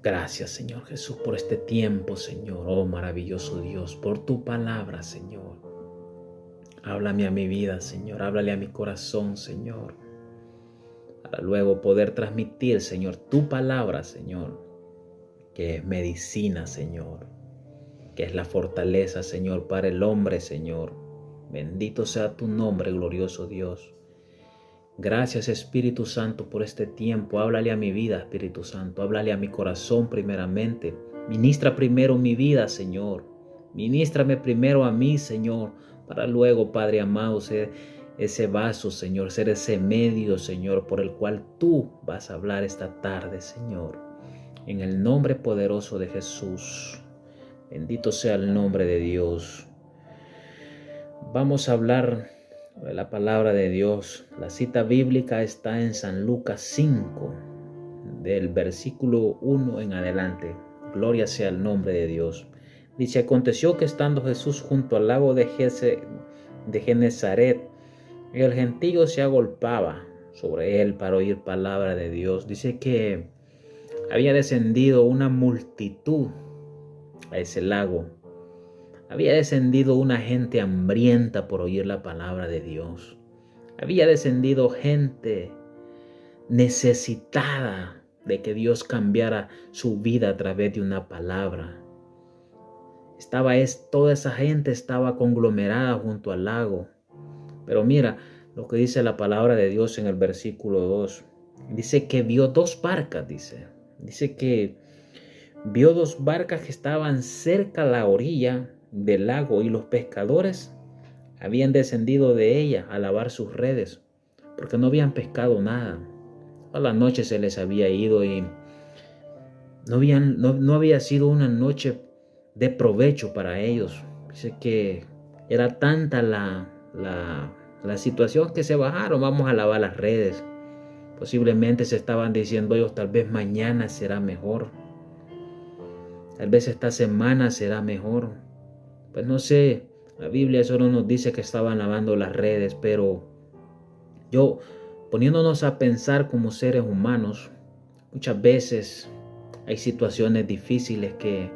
Gracias, Señor Jesús, por este tiempo, Señor. Oh, maravilloso Dios, por tu palabra, Señor. Háblame a mi vida, Señor. Háblale a mi corazón, Señor. Para luego poder transmitir, Señor, tu palabra, Señor, que es medicina, Señor, que es la fortaleza, Señor, para el hombre, Señor. Bendito sea tu nombre, glorioso Dios. Gracias, Espíritu Santo, por este tiempo. Háblale a mi vida, Espíritu Santo. Háblale a mi corazón primeramente. Ministra primero mi vida, Señor. Ministrame primero a mí, Señor, para luego, Padre amado, ser ese vaso, Señor, ser ese medio, Señor, por el cual tú vas a hablar esta tarde, Señor. En el nombre poderoso de Jesús. Bendito sea el nombre de Dios. Vamos a hablar de la palabra de Dios. La cita bíblica está en San Lucas 5, del versículo 1 en adelante. Gloria sea el nombre de Dios. Dice: aconteció que estando Jesús junto al lago de Genezaret, el gentío se agolpaba sobre él para oír palabra de Dios. Dice que había descendido una multitud a ese lago. Había descendido una gente hambrienta por oír la palabra de Dios. Había descendido gente necesitada de que Dios cambiara su vida a través de una palabra. Toda esa gente estaba conglomerada junto al lago. Pero mira lo que dice la palabra de Dios en el versículo 2. Dice que vio dos barcas, Dice que vio dos barcas que estaban cerca a la orilla del lago y los pescadores habían descendido de ella a lavar sus redes porque no habían pescado nada. A la noche se les había ido y no había sido una noche de provecho para ellos. Dice que era tanta la situación que se bajaron. Vamos a lavar las redes. Posiblemente se estaban diciendo ellos: tal vez mañana será mejor, tal vez esta semana será mejor. Pues no sé, la Biblia solo nos dice que estaban lavando las redes, pero yo, poniéndonos a pensar como seres humanos, muchas veces hay situaciones difíciles que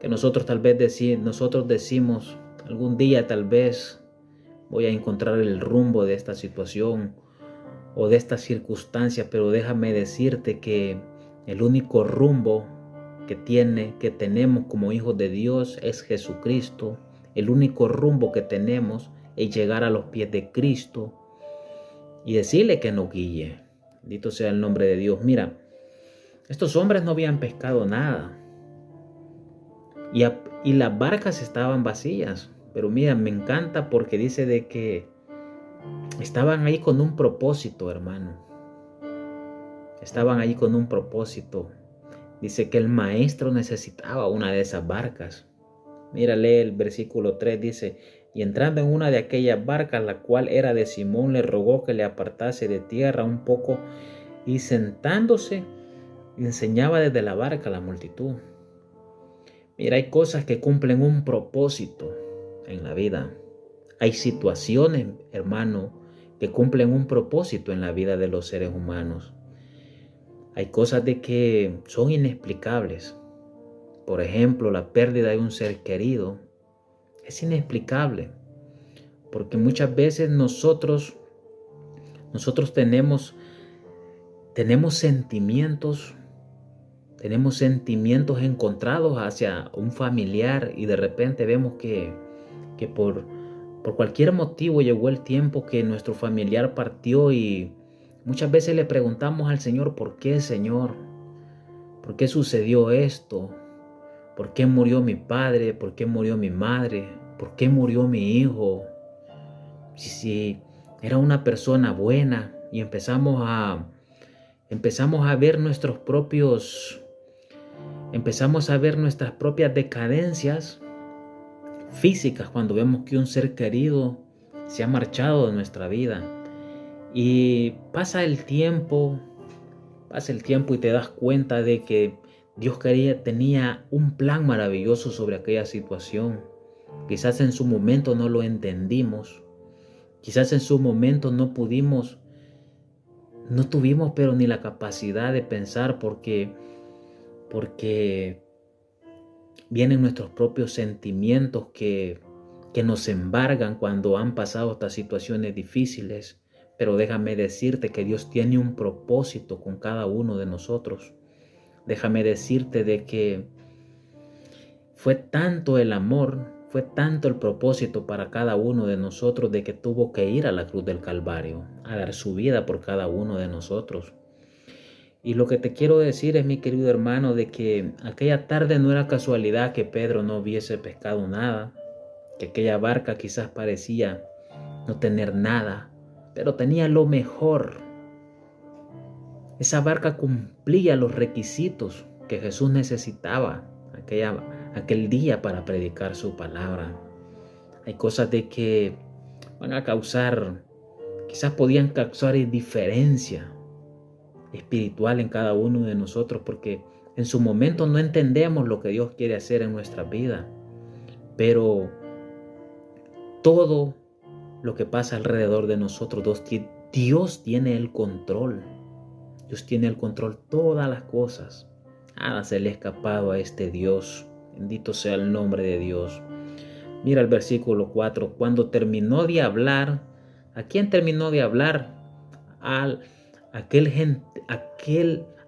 nosotros tal vez decimos: algún día tal vez voy a encontrar el rumbo de esta situación o de esta circunstancia, pero déjame decirte que el único rumbo que tenemos como hijos de Dios es Jesucristo. El único rumbo que tenemos es llegar a los pies de Cristo y decirle que nos guíe. Bendito sea el nombre de Dios. Mira, estos hombres no habían pescado nada y las barcas estaban vacías. Pero mira, me encanta porque dice de que estaban ahí con un propósito, hermano. Estaban ahí con un propósito. Dice que el maestro necesitaba una de esas barcas. Mira, lee el versículo 3, dice: y entrando en una de aquellas barcas, la cual era de Simón, le rogó que le apartase de tierra un poco, y sentándose, enseñaba desde la barca a la multitud. Mira, hay cosas que cumplen un propósito en la vida. Hay situaciones, hermano, que cumplen un propósito en la vida de los seres humanos. Hay cosas de que son inexplicables. Por ejemplo, la pérdida de un ser querido es inexplicable, porque muchas veces nosotros tenemos sentimientos encontrados hacia un familiar, y de repente vemos que por cualquier motivo llegó el tiempo que nuestro familiar partió, y muchas veces le preguntamos al Señor: ¿por qué, Señor? ¿Por qué sucedió esto? ¿Por qué murió mi padre? ¿Por qué murió mi madre? ¿Por qué murió mi hijo? Si era una persona buena. Y empezamos a ver nuestras propias decadencias físicas cuando vemos que un ser querido se ha marchado de nuestra vida. Y pasa el tiempo y te das cuenta de que Dios tenía un plan maravilloso sobre aquella situación. Quizás en su momento no lo entendimos. Quizás en su momento no tuvimos pero ni la capacidad de pensar, porque porque vienen nuestros propios sentimientos que nos embargan cuando han pasado estas situaciones difíciles. Pero déjame decirte que Dios tiene un propósito con cada uno de nosotros. Déjame decirte de que fue tanto el amor, fue tanto el propósito para cada uno de nosotros de que tuvo que ir a la cruz del Calvario, a dar su vida por cada uno de nosotros. Y lo que te quiero decir es, mi querido hermano, de que aquella tarde no era casualidad que Pedro no hubiese pescado nada, que aquella barca quizás parecía no tener nada, pero tenía lo mejor. Esa barca cumplía los requisitos que Jesús necesitaba aquel día para predicar su palabra. Hay cosas de que van a causar, quizás podían causar indiferencia espiritual en cada uno de nosotros, porque en su momento no entendemos lo que Dios quiere hacer en nuestra vida. Pero todo lo que pasa alrededor de nosotros, Dios tiene el control. Dios tiene el control de todas las cosas. Nada se le ha escapado a este Dios. Bendito sea el nombre de Dios. Mira el versículo 4. Cuando terminó de hablar, ¿a quién terminó de hablar?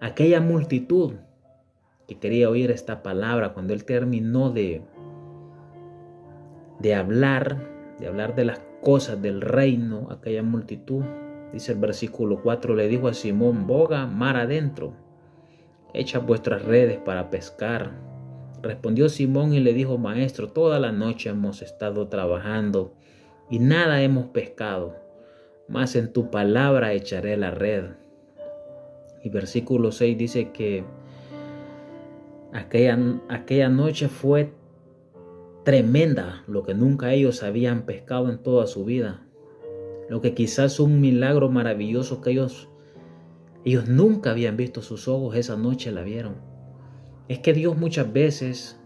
Aquella multitud que quería oír esta palabra. Cuando él terminó de hablar de las cosas del reino, aquella multitud, dice el versículo 4, le dijo a Simón: boga mar adentro, echa vuestras redes para pescar. Respondió Simón y le dijo: Maestro, toda la noche hemos estado trabajando y nada hemos pescado, mas en tu palabra echaré la red. Y versículo 6 dice que aquella noche fue tremenda, lo que nunca ellos habían pescado en toda su vida. Lo que quizás un milagro maravilloso que ellos nunca habían visto, sus ojos esa noche la vieron. Es que Dios muchas veces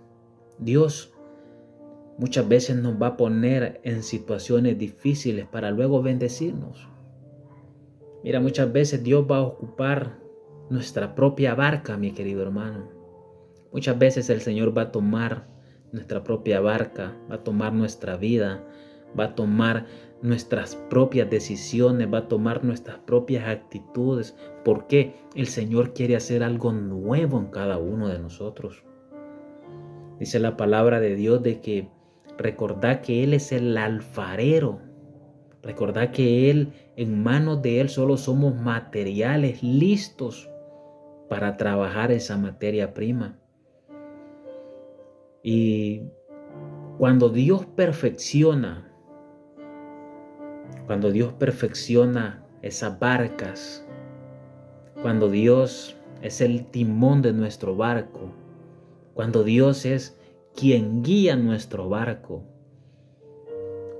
nos va a poner en situaciones difíciles para luego bendecirnos. Mira, muchas veces Dios va a ocupar nuestra propia barca, mi querido hermano. Muchas veces el Señor va a tomar nuestra propia barca, va a tomar nuestra vida, va a tomar nuestras propias decisiones, va a tomar nuestras propias actitudes, porque el Señor quiere hacer algo nuevo en cada uno de nosotros. Dice la palabra de Dios de que recordad que Él es el alfarero, recordad que en manos de Él solo somos materiales listos para trabajar esa materia prima. Y cuando Dios perfecciona esas barcas, cuando Dios es el timón de nuestro barco, cuando Dios es quien guía nuestro barco,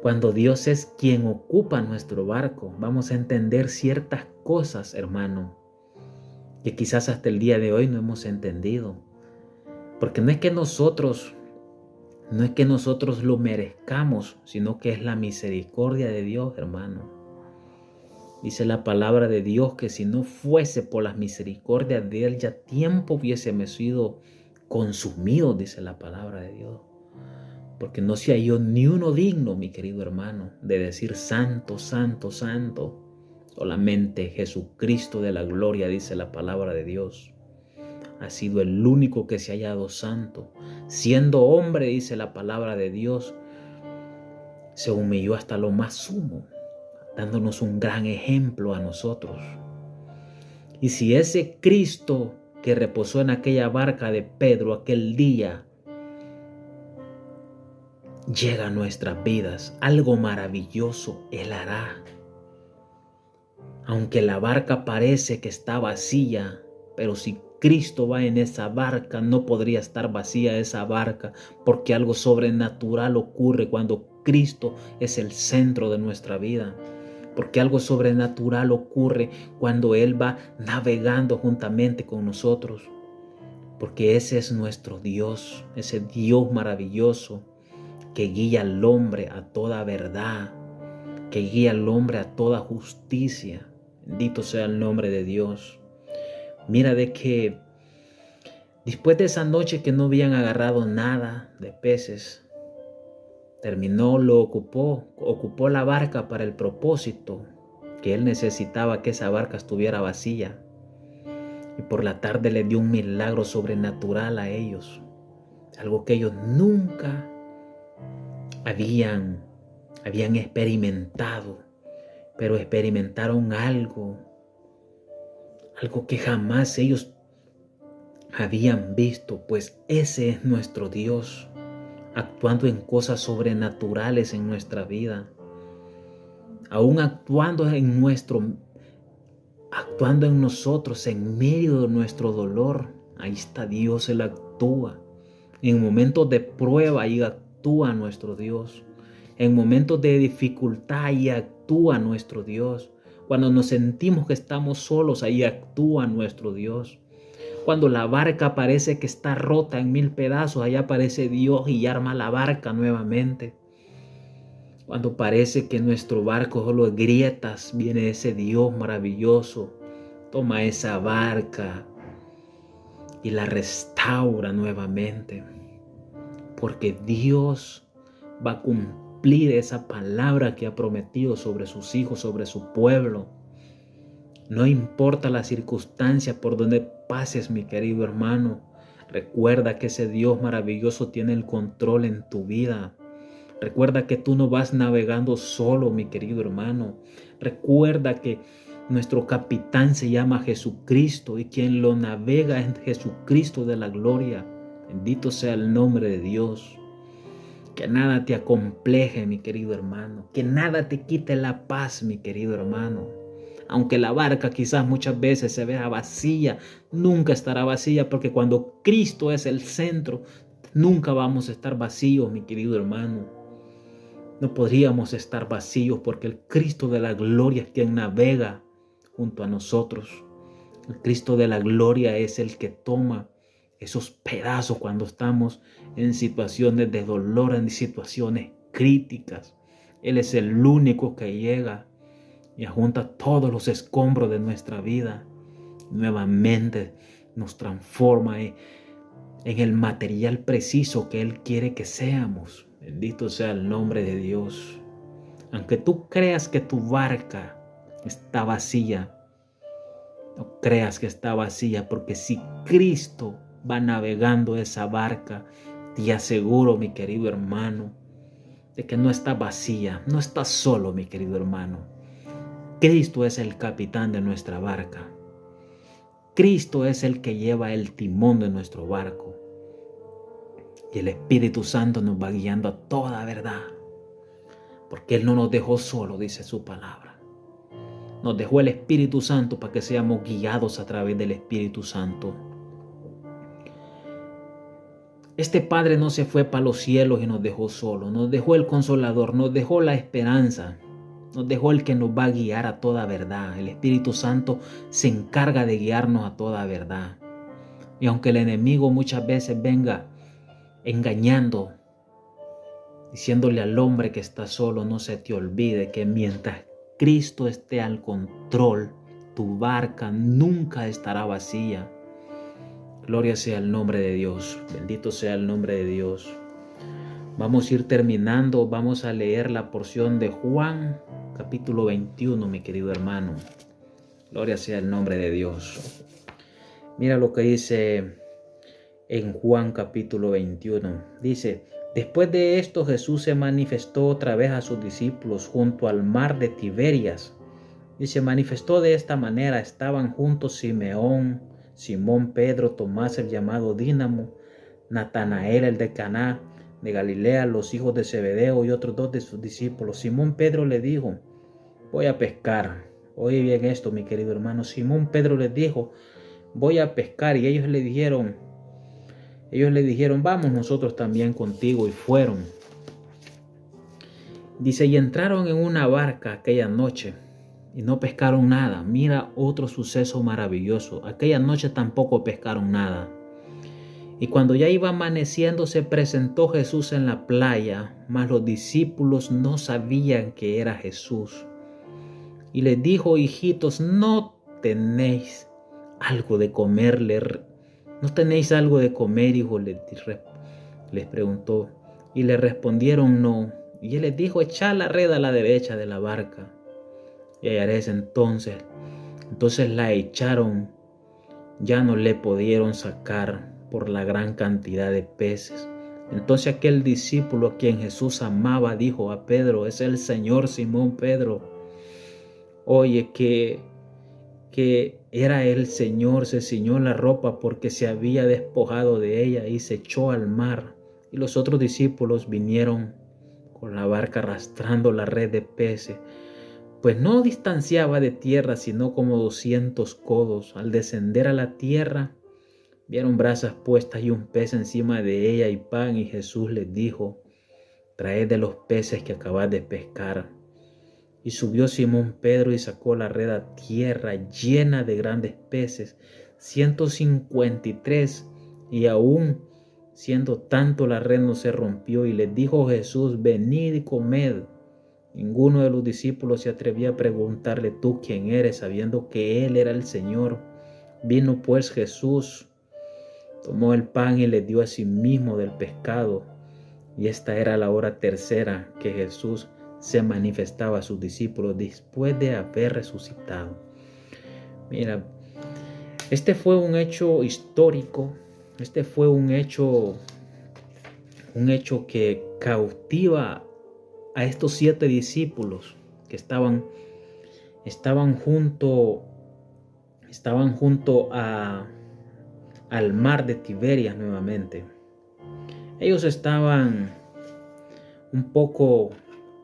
cuando Dios es quien ocupa nuestro barco, vamos a entender ciertas cosas, hermano, que quizás hasta el día de hoy no hemos entendido. Porque no es que nosotros lo merezcamos, sino que es la misericordia de Dios, hermano. Dice la palabra de Dios que si no fuese por las misericordias de Él, ya tiempo hubiésemos sido consumidos, dice la palabra de Dios. Porque no se halló ni uno digno, mi querido hermano, de decir santo, santo, santo. Solamente Jesucristo de la gloria, dice la palabra de Dios. Ha sido el único que se ha hallado santo. Siendo hombre, dice la palabra de Dios, se humilló hasta lo más sumo, dándonos un gran ejemplo a nosotros. Y si ese Cristo que reposó en aquella barca de Pedro aquel día llega a nuestras vidas, algo maravilloso Él hará. Aunque la barca parece que está vacía, pero si Cristo va en esa barca, no podría estar vacía esa barca, porque algo sobrenatural ocurre cuando Cristo es el centro de nuestra vida. Porque algo sobrenatural ocurre cuando Él va navegando juntamente con nosotros. Porque ese es nuestro Dios, ese Dios maravilloso que guía al hombre a toda verdad, que guía al hombre a toda justicia. Bendito sea el nombre de Dios. Mira de que Después de esa noche que no habían agarrado nada de peces, ocupó la barca para el propósito que él necesitaba, que esa barca estuviera vacía. Y por la tarde le dio un milagro sobrenatural a ellos, algo que ellos nunca habían experimentado, pero experimentaron algo que jamás ellos habían visto, pues ese es nuestro Dios, actuando en cosas sobrenaturales en nuestra vida, aún actuando en nosotros en medio de nuestro dolor. Ahí está Dios, Él actúa. En momentos de prueba, ahí actúa nuestro Dios. En momentos de dificultad, ahí actúa nuestro Dios. Cuando nos sentimos que estamos solos, ahí actúa nuestro Dios. Cuando la barca parece que está rota en 1000 pedazos, allá aparece Dios y arma la barca nuevamente. Cuando parece que nuestro barco solo es grietas, viene ese Dios maravilloso, toma esa barca y la restaura nuevamente. Porque Dios va a cumplir esa palabra que ha prometido sobre sus hijos, sobre su pueblo. No importa la circunstancia por donde pases, mi querido hermano, recuerda que ese Dios maravilloso tiene el control en tu vida. Recuerda que tú no vas navegando solo, mi querido hermano. Recuerda que nuestro capitán se llama Jesucristo y quien lo navega es Jesucristo de la gloria. Bendito sea el nombre de Dios. Que nada te acompleje, mi querido hermano. Que nada te quite la paz, mi querido hermano. Aunque la barca quizás muchas veces se vea vacía, nunca estará vacía, porque cuando Cristo es el centro, nunca vamos a estar vacíos, mi querido hermano. No podríamos estar vacíos porque el Cristo de la gloria es quien navega junto a nosotros. El Cristo de la gloria es el que toma esos pedazos cuando estamos en situaciones de dolor, en situaciones críticas. Él es el único que llega y junta todos los escombros de nuestra vida. Nuevamente nos transforma en el material preciso que Él quiere que seamos. Bendito sea el nombre de Dios. Aunque tú creas que tu barca está vacía, no creas que está vacía, porque si Cristo va navegando esa barca, te aseguro, mi querido hermano, de que no está vacía, no estás solo, mi querido hermano. Cristo es el capitán de nuestra barca. Cristo es el que lleva el timón de nuestro barco. Y el Espíritu Santo nos va guiando a toda verdad. Porque Él no nos dejó solo, dice su palabra. Nos dejó el Espíritu Santo para que seamos guiados a través del Espíritu Santo. Este Padre no se fue para los cielos y nos dejó solo. Nos dejó el Consolador, nos dejó la esperanza. Nos dejó el que nos va a guiar a toda verdad. El Espíritu Santo se encarga de guiarnos a toda verdad. Y aunque el enemigo muchas veces venga engañando, diciéndole al hombre que está solo, no se te olvide que mientras Cristo esté al control, tu barca nunca estará vacía. Gloria sea el nombre de Dios. Bendito sea el nombre de Dios. Vamos a ir terminando. Vamos a leer la porción de Juan, capítulo 21, mi querido hermano. Gloria sea el nombre de Dios. Mira lo que dice en Juan capítulo 21. Dice: después de esto Jesús se manifestó otra vez a sus discípulos junto al mar de Tiberias. Y se manifestó de esta manera. Estaban juntos Simeón, Simón, Pedro, Tomás el llamado Dínamo, Natanael el de Caná de Galilea, los hijos de Zebedeo y otros 2 de sus discípulos. Simón Pedro le dijo: voy a pescar. Oye bien esto, mi querido hermano. Simón Pedro les dijo: voy a pescar. Y ellos le dijeron, vamos nosotros también contigo. Y fueron. Dice: y entraron en una barca aquella noche y no pescaron nada. Mira otro suceso maravilloso. Aquella noche tampoco pescaron nada. Y cuando ya iba amaneciendo, se presentó Jesús en la playa, mas los discípulos no sabían que era Jesús. Y les dijo: hijitos, ¿no tenéis algo de comer? ¿no tenéis algo de comer, hijo? Les preguntó. Y le respondieron, no. Y él les dijo, echad la red a la derecha de la barca y hallaréis. Entonces la echaron. Ya no le pudieron sacar por la gran cantidad de peces. Entonces aquel discípulo a quien Jesús amaba dijo a Pedro, es el Señor. Simón Pedro, oye, que era el Señor, se ciñó la ropa porque se había despojado de ella y se echó al mar. Y los otros discípulos vinieron con la barca arrastrando la red de peces, pues no distanciaba de tierra sino como 200 codos. Al descender a la tierra, vieron brasas puestas y un pez encima de ella y pan, y Jesús les dijo, traed de los peces que acabad de pescar. Y subió Simón Pedro y sacó la red a tierra llena de grandes peces, 153, y aún siendo tanto la red no se rompió. Y les dijo Jesús, venid y comed. Ninguno de los discípulos se atrevía a preguntarle, ¿tú quién eres?, sabiendo que él era el Señor. Vino pues Jesús, tomó el pan y le dio a sí mismo del pescado. Y esta era la hora tercera que Jesús se manifestaba a sus discípulos después de haber resucitado. Mira, este fue un hecho histórico, este fue un hecho que cautiva a estos 7 discípulos que estaban junto al mar de Tiberias nuevamente. Ellos estaban un poco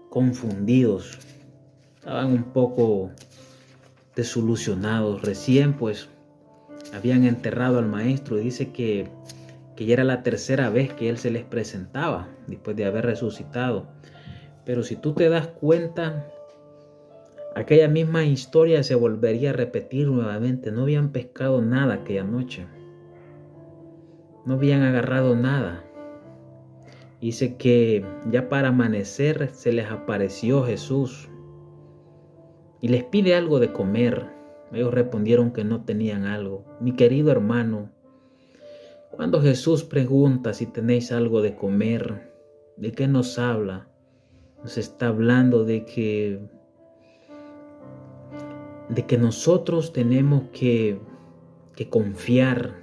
confundidos, estaban un poco desilusionados. Recién pues habían enterrado al maestro y dice que ya era la tercera vez que él se les presentaba después de haber resucitado. Pero si tú te das cuenta, aquella misma historia se volvería a repetir nuevamente. No habían pescado nada aquella noche, no habían agarrado nada. Dice que ya para amanecer se les apareció Jesús y les pide algo de comer. Ellos respondieron que no tenían algo. Mi querido hermano, cuando Jesús pregunta si tenéis algo de comer, ¿de qué nos habla? Nos está hablando de que nosotros tenemos que confiar,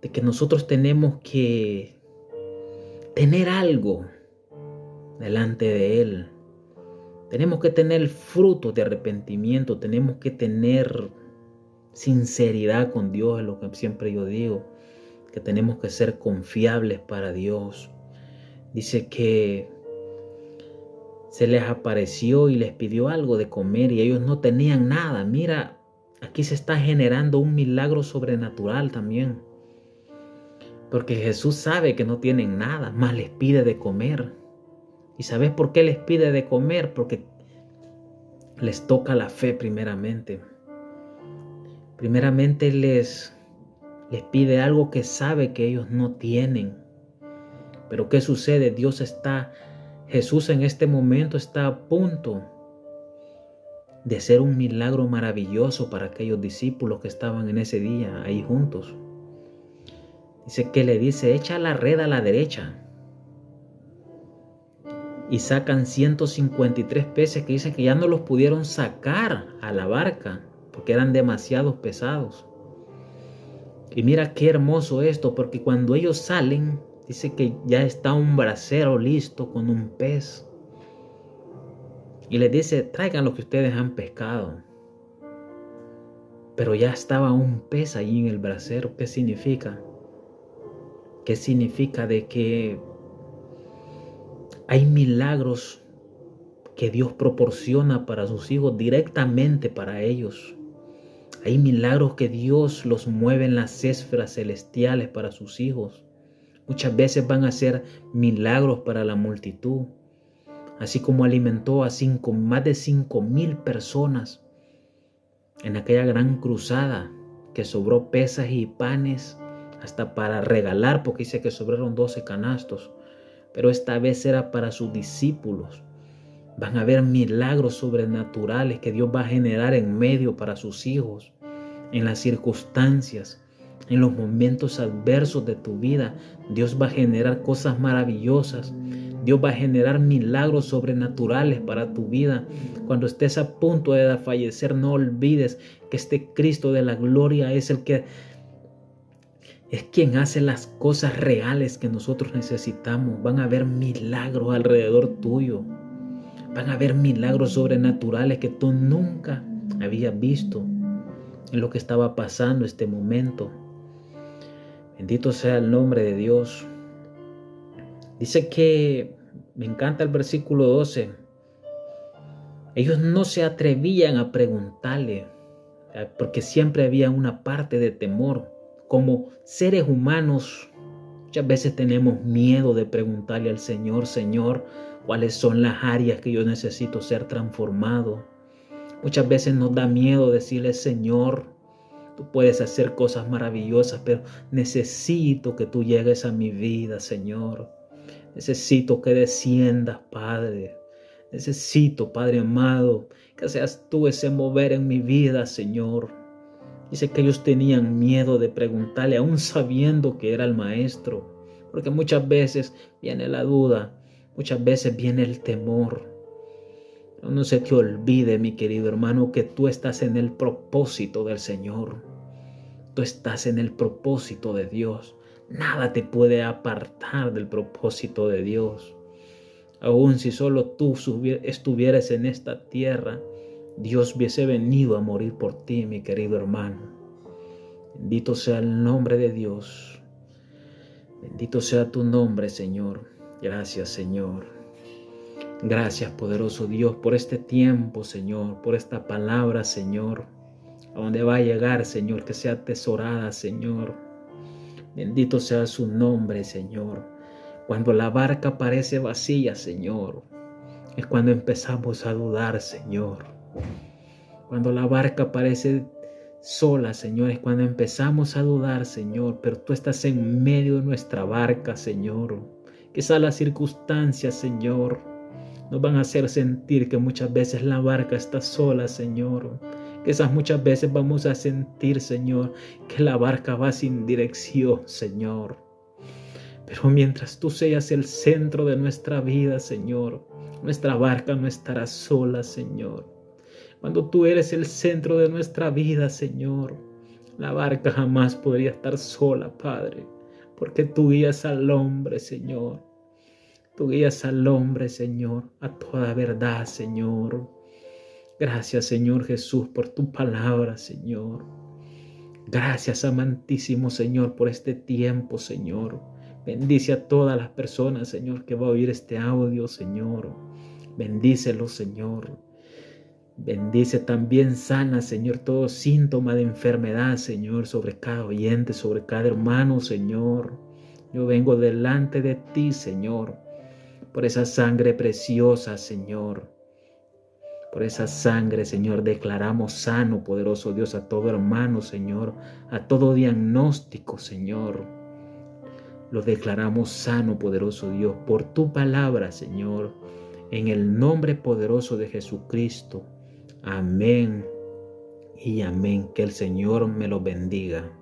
de que nosotros tenemos que tener algo delante de Él. Tenemos que tener frutos de arrepentimiento, tenemos que tener sinceridad con Dios, es lo que siempre yo digo, que tenemos que ser confiables para Dios. Dice que se les apareció y les pidió algo de comer y ellos no tenían nada. Mira, aquí se está generando un milagro sobrenatural también, porque Jesús sabe que no tienen nada, más les pide de comer. ¿Y sabes por qué les pide de comer? Porque les toca la fe primeramente. Primeramente les pide algo que sabe que ellos no tienen. Pero ¿qué sucede? Jesús en este momento está a punto de hacer un milagro maravilloso para aquellos discípulos que estaban en ese día ahí juntos. Dice que le dice, echa la red a la derecha. Y sacan 153 peces que dicen que ya no los pudieron sacar a la barca porque eran demasiado pesados. Y mira qué hermoso esto, porque cuando ellos salen, dice que ya está un brasero listo con un pez. Y les dice, traigan lo que ustedes han pescado. Pero ya estaba un pez allí en el brasero. ¿Qué significa? ¿Qué significa? De que hay milagros que Dios proporciona para sus hijos directamente para ellos. Hay milagros que Dios los mueve en las esferas celestiales para sus hijos. Muchas veces van a ser milagros para la multitud. Así como alimentó a más de 5,000 personas en aquella gran cruzada, que sobró peces y panes hasta para regalar, porque dice que sobraron 12 canastos. Pero esta vez era para sus discípulos. Van a haber milagros sobrenaturales que Dios va a generar en medio para sus hijos, en las circunstancias. En los momentos adversos de tu vida, Dios va a generar cosas maravillosas. Dios va a generar milagros sobrenaturales para tu vida. Cuando estés a punto de fallecer, no olvides que este Cristo de la gloria es quien hace las cosas reales que nosotros necesitamos. Van a haber milagros alrededor tuyo. Van a haber milagros sobrenaturales que tú nunca habías visto en lo que estaba pasando este momento. Bendito sea el nombre de Dios. Dice que, me encanta el versículo 12, ellos no se atrevían a preguntarle, porque siempre había una parte de temor. Como seres humanos, muchas veces tenemos miedo de preguntarle al Señor, Señor, ¿cuáles son las áreas que yo necesito ser transformado? Muchas veces nos da miedo decirle, Señor, tú puedes hacer cosas maravillosas, pero necesito que tú llegues a mi vida, Señor. Necesito que desciendas, Padre. Necesito, Padre amado, que seas tú ese mover en mi vida, Señor. Dice que ellos tenían miedo de preguntarle, aún sabiendo que era el Maestro. Porque muchas veces viene la duda, muchas veces viene el temor. Pero no se te olvide, mi querido hermano, que tú estás en el propósito del Señor. Tú estás en el propósito de Dios. Nada te puede apartar del propósito de Dios. Aun si solo tú estuvieras en esta tierra, Dios hubiese venido a morir por ti, mi querido hermano. Bendito sea el nombre de Dios. Bendito sea tu nombre, Señor. Gracias, Señor. Gracias, poderoso Dios, por este tiempo, Señor, por esta palabra, Señor. A donde va a llegar, Señor, que sea atesorada, Señor. Bendito sea su nombre, Señor. Cuando la barca parece vacía, Señor, es cuando empezamos a dudar, Señor. Cuando la barca parece sola, Señor, es cuando empezamos a dudar, Señor. Pero tú estás en medio de nuestra barca, Señor. Quizás las circunstancias, Señor, nos van a hacer sentir que muchas veces la barca está sola, Señor. Quizás muchas veces vamos a sentir, Señor, que la barca va sin dirección, Señor. Pero mientras tú seas el centro de nuestra vida, Señor, nuestra barca no estará sola, Señor. Cuando tú eres el centro de nuestra vida, Señor, la barca jamás podría estar sola, Padre, porque tú guías al hombre, Señor. Tú guías al hombre, Señor, a toda verdad, Señor. Gracias, Señor Jesús, por tu palabra, Señor. Gracias, amantísimo Señor, por este tiempo, Señor. Bendice a todas las personas, Señor, que va a oír este audio, Señor. Bendícelo, Señor. Bendice también, sana, Señor, todo síntoma de enfermedad, Señor, sobre cada oyente, sobre cada hermano, Señor. Yo vengo delante de ti, Señor, por esa sangre preciosa, Señor. Por esa sangre, Señor, declaramos sano, poderoso Dios, a todo hermano, Señor, a todo diagnóstico, Señor. Lo declaramos sano, poderoso Dios, por tu palabra, Señor, en el nombre poderoso de Jesucristo. Amén y amén. Que el Señor me lo bendiga.